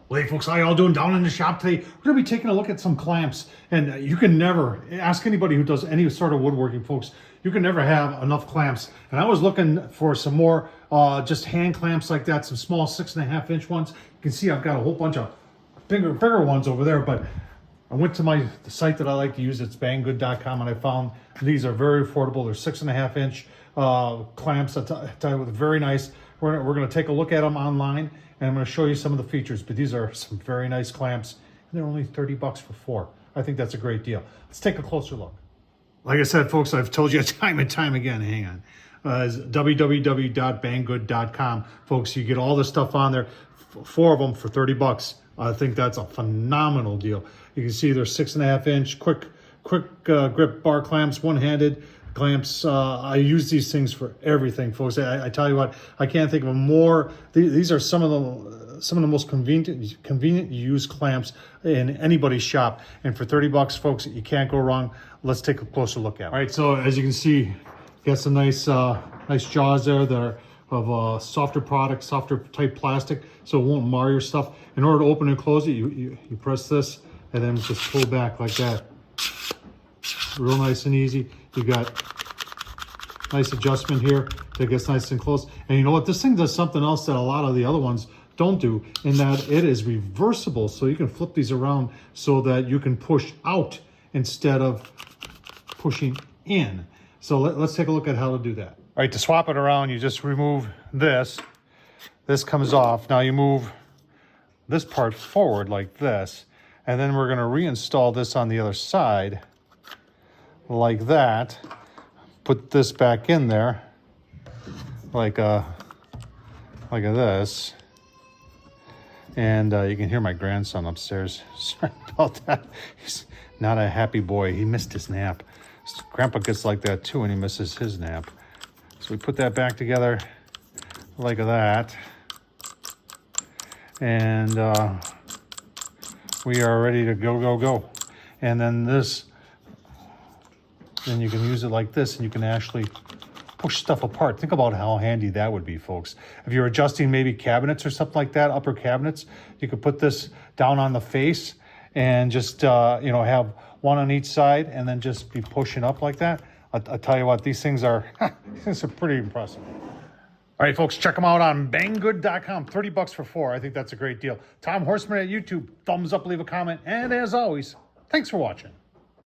Well, hey folks, how y'all doing down in the shop today? We're going to be taking a look at some clamps, and you can never, ask anybody who does any sort of woodworking, folks, you can never have enough clamps. And I was looking for some more just hand clamps like that, some small 6.5 inch ones. You can see I've got a whole bunch of bigger ones over there, but I went to the site that I like to use, it's banggood.com, and I found these are very affordable. They're 6.5 inch clamps. I tell you, very nice. We're going to take a look at them online, and I'm going to show you some of the features, but these are some very nice clamps, and they're only 30 bucks for 4. I think that's a great deal. Let's take a closer look. Like I said, folks, I've told you time and time again, hang on, is www.banggood.com. Folks, you get all this stuff on there, 4 of them for 30 bucks. I think that's a phenomenal deal. You can see they're 6.5 inch quick grip bar clamps, one-handed clamps. I use these things for everything, folks. I tell you what, I can't think of a more. These are some of the most convenient use clamps in anybody's shop. And for 30 bucks, folks, you can't go wrong. Let's take a closer look at it. All right, so as you can see, got some nice jaws there that are of softer product, softer type plastic, so it won't mar your stuff. In order to open and close it, you press this and then just pull back like that. Real nice and easy. You got nice adjustment here that gets nice and close. And you know what? This thing does something else that a lot of the other ones don't do, in that it is reversible. So you can flip these around so that you can push out instead of pushing in. So let's take a look at how to do that. All right, to swap it around, you just remove this. This comes off. Now you move this part forward like this, and then we're going to reinstall this on the other side like that. Put this back in there like this. And you can hear my grandson upstairs. Sorry about that. He's not a happy boy. He missed his nap. Grandpa gets like that too when he misses his nap. So we put that back together like that. And we are ready to go. And then then you can use it like this, and you can actually push stuff apart. Think about how handy that would be, folks. If you're adjusting maybe cabinets or something like that, upper cabinets, you could put this down on the face and just have one on each side, and then just be pushing up like that. I'll tell you what, these things are pretty impressive. All right, folks, check them out on banggood.com. 30 bucks for 4. I think that's a great deal. Tom Horsman at YouTube. Thumbs up, leave a comment. And as always, thanks for watching.